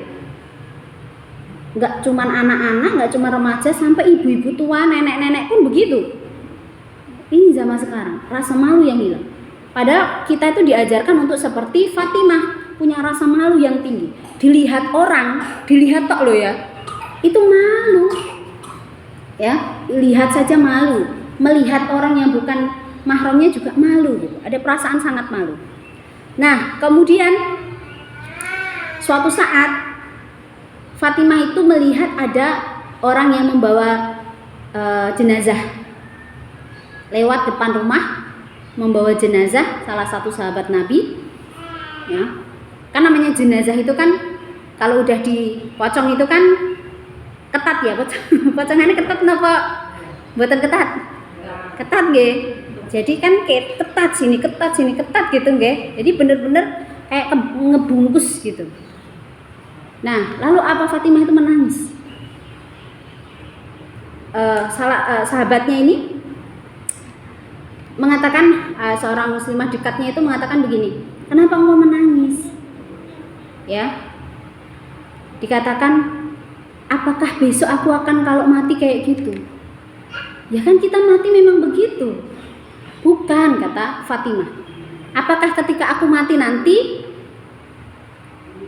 Nggak cuma anak-anak, nggak cuma remaja, sampai ibu-ibu tua, nenek-nenek pun begitu. Ini zaman sekarang, rasa malu yang hilang. Padahal kita itu diajarkan untuk seperti Fatimah, punya rasa malu yang tinggi. Dilihat orang, dilihat tok lo ya, itu malu. Ya, lihat saja malu. Melihat orang yang bukan mahramnya juga malu gitu. Ada perasaan sangat malu. Nah, kemudian suatu saat Fatimah itu melihat ada orang yang membawa jenazah lewat depan rumah, membawa jenazah salah satu sahabat Nabi. Ya, kan namanya jenazah itu kan kalau udah dipocong itu kan ketat ya, pocongannya ketat napa? Buatan ketat nggih. Jadi kan kayak ketat sini ketat gitu nggih. Jadi bener-bener kayak ngebungkus gitu. Nah, lalu apa Fatimah itu menangis? Sahabatnya ini mengatakan, seorang muslimah dekatnya itu mengatakan begini, kenapa engkau menangis? Ya, dikatakan, apakah besok aku akan kalau mati kayak gitu? Ya kan kita mati memang begitu. Bukan, kata Fatimah. Apakah ketika aku mati nanti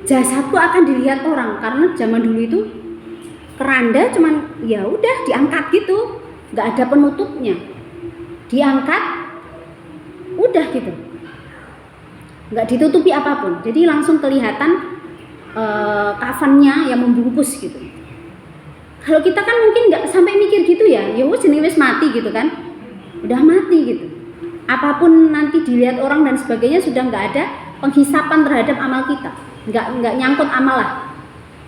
jasadku akan dilihat orang? Karena zaman dulu itu keranda cuman ya udah diangkat gitu, nggak ada penutupnya, diangkat udah gitu, nggak ditutupi apapun, jadi langsung kelihatan kafannya yang membungkus gitu. Kalau kita kan mungkin nggak sampai mikir gitu ya, ya wis mati gitu kan, udah mati gitu, apapun nanti dilihat orang dan sebagainya, sudah nggak ada penghisapan terhadap amal kita, nggak nyangkut amal lah.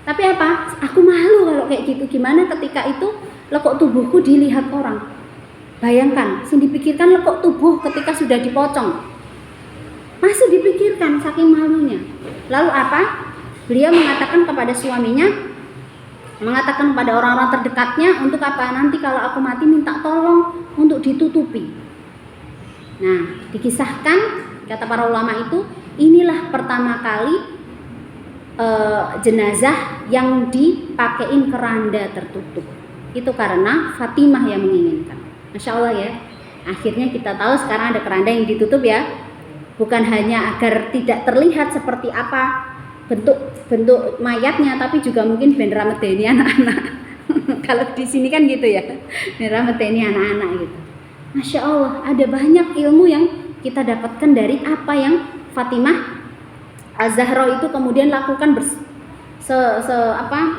Tapi apa? Aku malu kalau kayak gitu. Gimana ketika itu lekuk tubuhku dilihat orang? Bayangkan, dipikirkan lekuk tubuh ketika sudah dipocong. Masih dipikirkan saking malunya. Lalu apa? Beliau mengatakan kepada suaminya, mengatakan kepada orang-orang terdekatnya, untuk apa? Nanti kalau aku mati minta tolong untuk ditutupi. Nah, dikisahkan, kata para ulama itu, inilah pertama kali jenazah yang dipakein keranda tertutup. Itu karena Fatimah yang menginginkan. Masya Allah ya. Akhirnya kita tahu sekarang ada keranda yang ditutup ya. Bukan hanya agar tidak terlihat seperti apa bentuk mayatnya, tapi juga mungkin ben rameteni anak-anak. Kalau di sini kan gitu ya, ben rameteni anak-anak gitu. Masya Allah, ada banyak ilmu yang kita dapatkan dari apa yang Fatimah Az-Zahra itu kemudian lakukan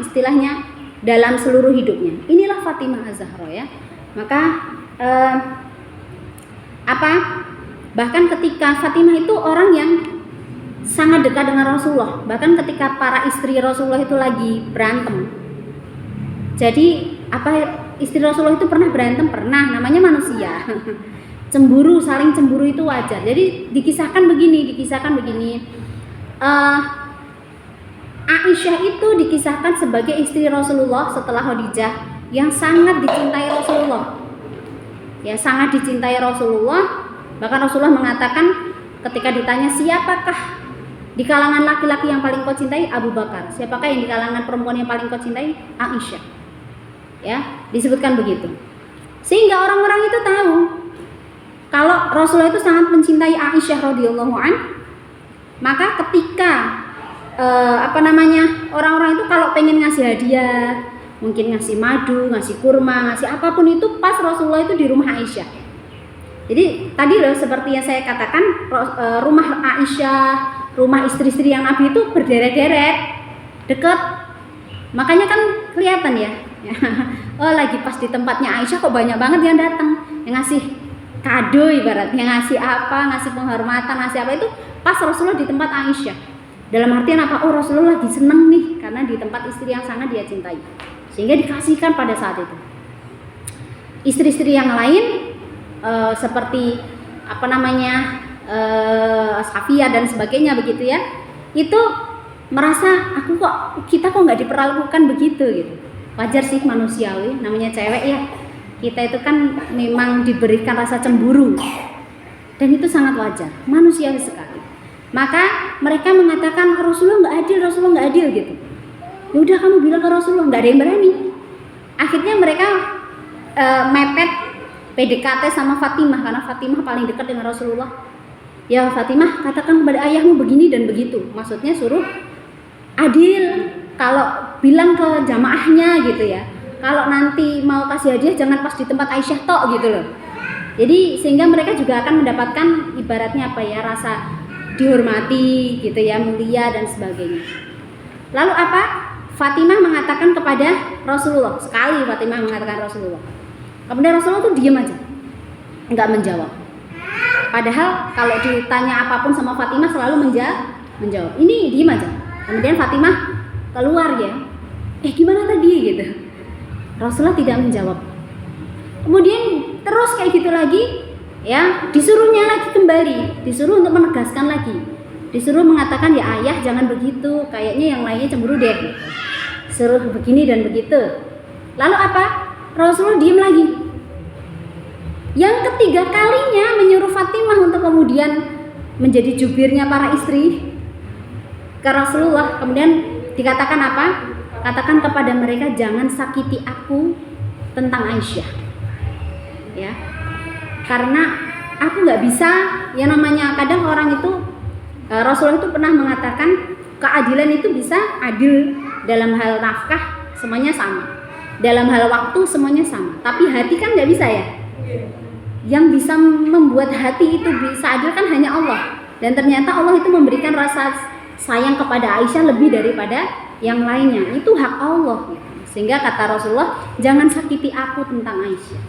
istilahnya dalam seluruh hidupnya. Inilah Fatimah Az-Zahra ya. Maka bahkan ketika Fatimah itu orang yang sangat dekat dengan Rasulullah. Bahkan ketika para istri Rasulullah itu lagi berantem. Jadi istri Rasulullah itu pernah berantem? Pernah, namanya manusia. Cemburu, saling cemburu itu wajar. Jadi dikisahkan begini. Aisyah itu dikisahkan sebagai istri Rasulullah setelah Khadijah yang sangat dicintai Rasulullah. Ya, sangat dicintai Rasulullah. Bahkan Rasulullah mengatakan ketika ditanya siapakah di kalangan laki-laki yang paling kau cintai, Abu Bakar. Siapakah yang di kalangan perempuan yang paling kau cintai? Aisyah. Ya, disebutkan begitu. Sehingga orang-orang itu tahu kalau Rasulullah itu sangat mencintai Aisyah radhiyallahu an. Maka ketika orang-orang itu kalau pengen ngasih hadiah, mungkin ngasih madu, ngasih kurma, ngasih apapun itu pas Rasulullah itu di rumah Aisyah. Jadi tadi loh seperti yang saya katakan, rumah Aisyah, rumah istri-istri yang Nabi itu berderet-deret, dekat. Makanya kan kelihatan ya. Oh, lagi pas di tempatnya Aisyah kok banyak banget yang datang, yang ngasih kado ibaratnya, ngasih apa, ngasih penghormatan, ngasih apa itu pas Rasulullah di tempat Aisyah. Dalam artian apa? Oh, Rasulullah lagi seneng nih karena di tempat istri yang sangat dia cintai, sehingga dikasihkan pada saat itu. Istri-istri yang lain seperti Safiyah dan sebagainya begitu ya, itu merasa kita kok nggak diperlakukan begitu gitu. Wajar sih, manusiawi, namanya cewek ya. Kita itu kan memang diberikan rasa cemburu, dan itu sangat wajar, manusiawi sekali. Maka mereka mengatakan Rasulullah nggak adil gitu. Ya udah, kamu bilang ke Rasulullah, nggak ada yang berani. Akhirnya mereka mepet PDKT sama Fatimah karena Fatimah paling dekat dengan Rasulullah. Ya Fatimah, katakan kepada ayahmu begini dan begitu. Maksudnya suruh adil. Kalau bilang ke jamaahnya gitu ya. Kalau nanti mau kasih hadiah jangan pas di tempat Aisyah tok gitu loh. Jadi sehingga mereka juga akan mendapatkan ibaratnya rasa dihormati gitu ya, mulia dan sebagainya. Lalu apa? Fatimah mengatakan kepada Rasulullah. Sekali Fatimah mengatakan Rasulullah. Kemudian Rasulullah tuh diam aja, enggak menjawab. Padahal kalau ditanya apapun sama Fatimah selalu menjawab. Ini diam aja. Kemudian Fatimah keluar ya. Gimana tadi gitu. Rasulullah tidak menjawab. Kemudian terus kayak gitu lagi ya, disuruhnya lagi kembali, disuruh untuk menegaskan lagi. disuruh mengatakan, ya ayah jangan begitu, kayaknya yang lainnya cemburu deh gitu. Suruh begini dan begitu. Lalu apa? Rasulullah diem lagi. Yang ketiga kalinya menyuruh Fatimah untuk kemudian menjadi jubirnya para istri ke Rasulullah. Kemudian dikatakan apa? Katakan kepada mereka, jangan sakiti aku tentang Aisyah, ya, karena aku nggak bisa, ya namanya kadang orang itu, Rasulullah itu pernah mengatakan keadilan itu bisa adil dalam hal nafkah semuanya sama, dalam hal waktu semuanya sama, tapi hati kan nggak bisa ya. Yang bisa membuat hati itu bisa adil kan hanya Allah, dan ternyata Allah itu memberikan rasa sayang kepada Aisyah lebih daripada yang lainnya. Itu hak Allah gitu. Sehingga kata Rasulullah, jangan sakiti aku tentang Aisyah.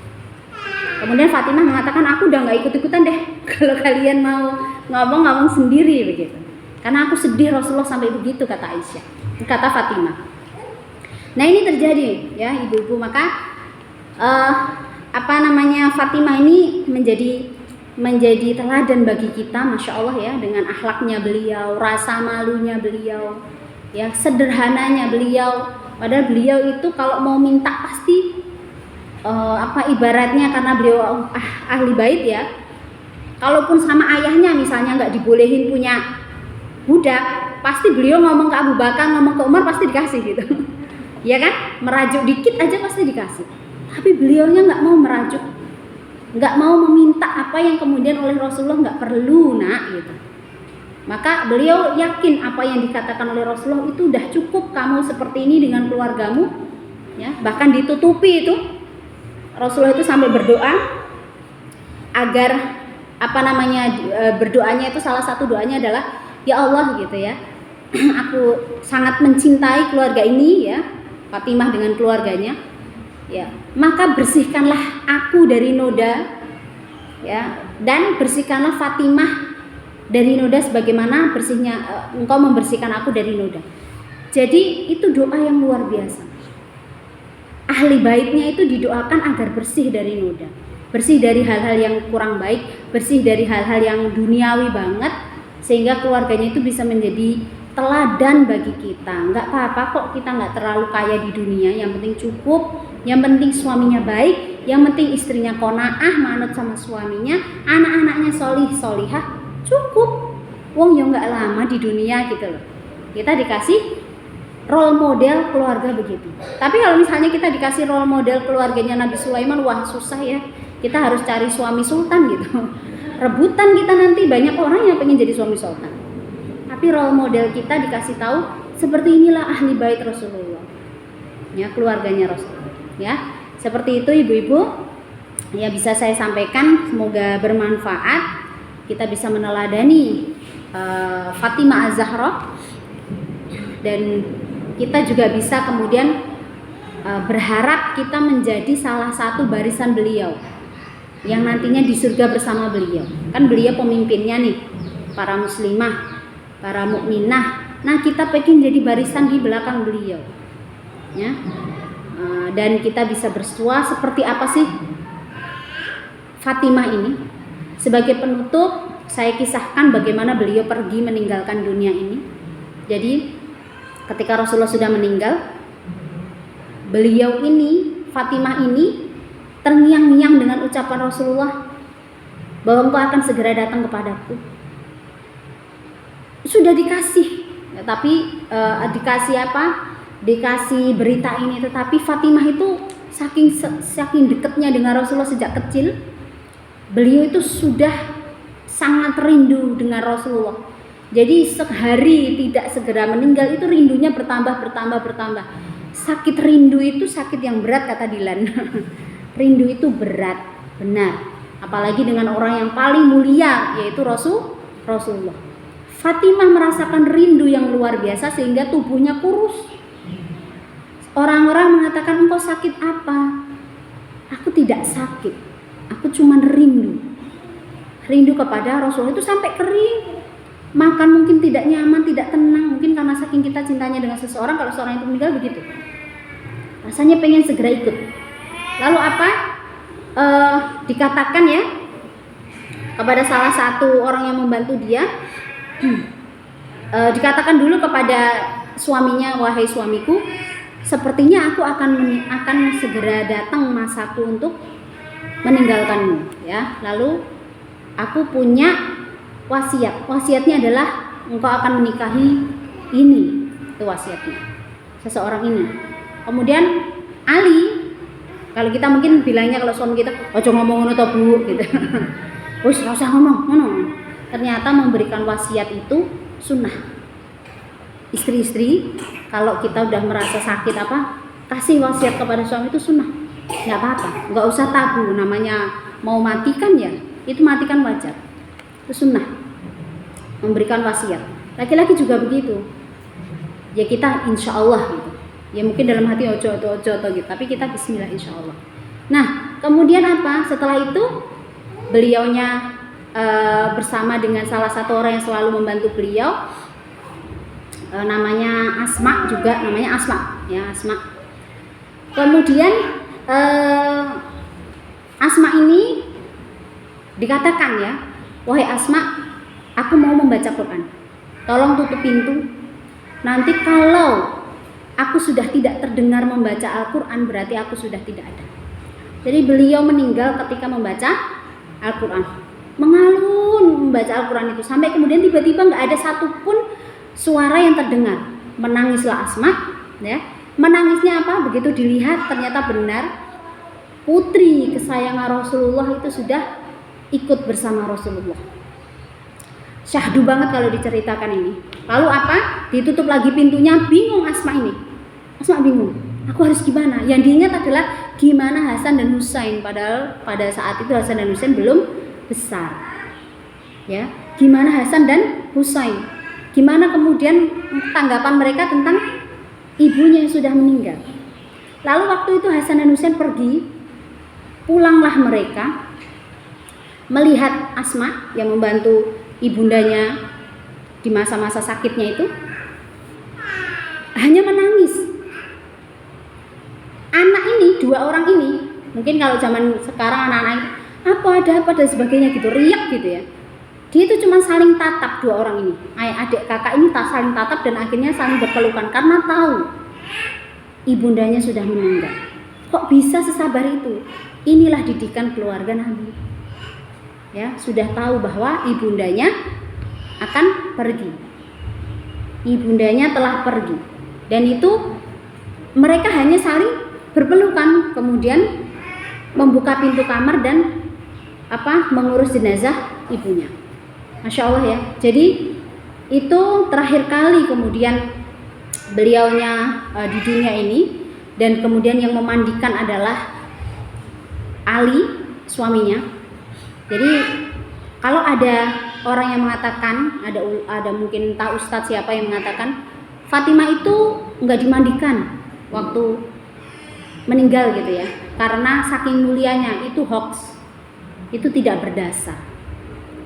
Kemudian Fatimah mengatakan, aku udah gak ikut-ikutan deh kalau kalian mau ngomong sendiri begitu, karena aku sedih Rasulullah sampai begitu, kata Aisyah, kata Fatimah. Nah ini terjadi ya ibu-ibu. Maka Fatimah ini menjadi teladan bagi kita, masya Allah ya, dengan akhlaknya beliau, rasa malunya beliau, ya, sederhananya beliau. Padahal beliau itu kalau mau minta pasti ibaratnya karena beliau ahli bait ya. Kalaupun sama ayahnya misalnya nggak dibolehin punya budak, pasti beliau ngomong ke Abu Bakar, ngomong ke Umar pasti dikasih gitu. Ya kan? Merajuk dikit aja pasti dikasih. Tapi beliaunya nggak mau merajuk, nggak mau meminta apa yang kemudian oleh Rasulullah nggak perlu nak gitu. Maka beliau yakin apa yang dikatakan oleh Rasulullah itu udah cukup, kamu seperti ini dengan keluargamu, ya. Bahkan ditutupi itu Rasulullah itu sampai berdoa agar berdoanya itu salah satu doanya adalah, ya Allah gitu ya, aku sangat mencintai keluarga ini ya, Fatimah dengan keluarganya, ya, maka bersihkanlah aku dari noda, ya, dan bersihkanlah Fatimah dari noda sebagaimana bersihnya engkau membersihkan aku dari noda. Jadi itu doa yang luar biasa. Ahli baitnya itu didoakan agar bersih dari noda, bersih dari hal-hal yang kurang baik, bersih dari hal-hal yang duniawi banget, sehingga keluarganya itu bisa menjadi teladan bagi kita. Nggak apa-apa kok kita nggak terlalu kaya di dunia, yang penting cukup, yang penting suaminya baik, yang penting istrinya qanaah, manut sama suaminya, anak-anaknya solih solihah, cukup. Wong ya nggak lama di dunia gitu loh. Kita dikasih role model keluarga begitu. Tapi kalau misalnya kita dikasih role model keluarganya Nabi Sulaiman, wah susah ya. Kita harus cari suami sultan gitu. Rebutan kita nanti, banyak orang yang pengen jadi suami sultan. Tapi role model kita dikasih tahu seperti inilah ahli bait Rasulullah. Ya, keluarganya Rasulullah. Ya, seperti itu ibu-ibu. Ya bisa saya sampaikan, semoga bermanfaat. Kita bisa meneladani Fatimah Az-Zahra, dan kita juga bisa kemudian berharap kita menjadi salah satu barisan beliau yang nantinya di surga bersama beliau. Kan beliau pemimpinnya nih, para muslimah, para mukminah. Nah kita pengen jadi barisan di belakang beliau, ya. Dan kita bisa bersua seperti apa sih Fatimah ini. Sebagai penutup, saya kisahkan bagaimana beliau pergi meninggalkan dunia ini. Jadi ketika Rasulullah sudah meninggal, beliau ini, Fatimah ini, terngiang-ngiang dengan ucapan Rasulullah bahwa engkau akan segera datang kepadaku. Sudah dikasih, ya, tapi dikasih apa? Dikasih berita ini, tetapi Fatimah itu saking dekatnya dengan Rasulullah sejak kecil, beliau itu sudah sangat rindu dengan Rasulullah. Jadi sehari tidak segera meninggal itu rindunya bertambah. Sakit rindu itu sakit yang berat, kata Dilan. Rindu itu berat, benar. Apalagi dengan orang yang paling mulia, yaitu Rasulullah. Fatimah merasakan rindu yang luar biasa sehingga tubuhnya kurus. Orang-orang mengatakan, engkau sakit apa? Aku tidak sakit, aku cuma rindu. Rindu kepada Rasulullah itu sampai kering. Makan mungkin tidak nyaman, tidak tenang, mungkin karena saking kita cintanya dengan seseorang. Kalau seorang itu meninggal begitu, rasanya pengen segera ikut. Lalu apa? Dikatakan ya kepada salah satu orang yang membantu dia, dikatakan dulu kepada suaminya, wahai suamiku, sepertinya aku akan segera datang masaku untuk meninggalkanmu, ya. Lalu aku punya wasiat. Wasiatnya adalah engkau akan menikahi ini, itu wasiatnya, seseorang ini. Kemudian Ali, kalau kita mungkin bilangnya kalau suami kita, ojo ngomong ngono to Bu, gitu. Wis ora usah ngomong ngono. Ternyata memberikan wasiat itu sunnah. Istri-istri kalau kita udah merasa sakit kasih wasiat kepada suami itu sunnah, nggak apa-apa, nggak usah tabu. Namanya mau matikan ya, itu matikan wajar, itu sunnah, memberikan wasiat. Laki-laki juga begitu, ya kita insya Allah gitu, ya mungkin dalam hati ojo gitu, tapi kita bismillah insya Allah. Nah kemudian setelah itu beliaunya bersama dengan salah satu orang yang selalu membantu beliau, namanya Asma juga, namanya Asma ya, Asma. Kemudian Asma ini dikatakan ya, wahai Asma, aku mau membaca Quran, tolong tutup pintu. Nanti kalau aku sudah tidak terdengar membaca Al-Quran, berarti aku sudah tidak ada. Jadi beliau meninggal ketika membaca Al-Quran, mengalun membaca Al-Quran itu, sampai kemudian tiba-tiba nggak ada satupun suara yang terdengar. Menangislah Asma, ya. Menangisnya begitu dilihat ternyata benar putri kesayangan Rasulullah itu sudah ikut bersama Rasulullah. Syahdu banget kalau diceritakan ini. Lalu ditutup lagi pintunya, bingung Asma ini. Asma bingung, aku harus gimana? Yang diingat adalah gimana Hasan dan Husain, padahal pada saat itu Hasan dan Husain belum besar, ya. Gimana Hasan dan Husain? Gimana kemudian tanggapan mereka tentang ibunya yang sudah meninggal? Lalu waktu itu Hasan dan Husain pergi, pulanglah mereka melihat Asma yang membantu ibundanya di masa-masa sakitnya itu hanya menangis. Anak ini, dua orang ini, mungkin kalau zaman sekarang anak-anak ada dan sebagainya gitu, riak gitu ya. Dia itu cuma saling tatap, dua orang ini, adik kakak ini saling tatap dan akhirnya saling berpelukan karena tahu ibundanya sudah meninggal. Kok bisa sesabar itu? Inilah didikan keluarga Nabi. Ya, sudah tahu bahwa ibundanya akan pergi. Ibundanya telah pergi. Dan itu mereka hanya saling berpelukan, kemudian membuka pintu kamar dan mengurus jenazah ibunya. Masya Allah ya. Jadi itu terakhir kali kemudian beliaunya di dunia ini, dan kemudian yang memandikan adalah Ali, suaminya. Jadi kalau ada orang yang mengatakan, ada mungkin entah ustadz siapa yang mengatakan Fatimah itu nggak dimandikan waktu meninggal gitu ya, karena saking mulianya, itu hoax, itu tidak berdasar.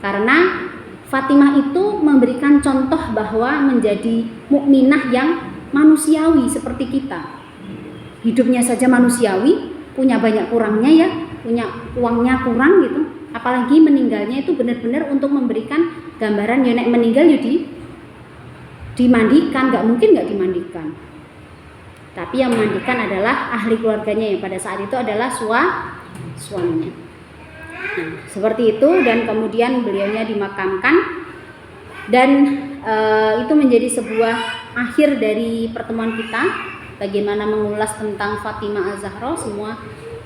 Karena Fatimah itu memberikan contoh bahwa menjadi mukminah yang manusiawi seperti kita. Hidupnya saja manusiawi, punya banyak kurangnya ya, punya uangnya kurang gitu. Apalagi meninggalnya itu benar-benar untuk memberikan gambaran ya nek meninggal ya dimandikan, nggak mungkin nggak dimandikan. Tapi yang memandikan adalah ahli keluarganya yang pada saat itu adalah suaminya. Nah, seperti itu, dan kemudian beliaunya dimakamkan, dan itu menjadi sebuah akhir dari pertemuan kita bagaimana mengulas tentang Fatimah Az-Zahra.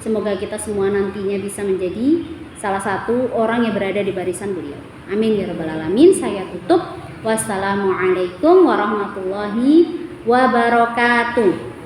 Semoga kita semua nantinya bisa menjadi salah satu orang yang berada di barisan beliau. Amin ya rabbal alamin. Saya tutup. Wassalamualaikum warahmatullahi wabarakatuh.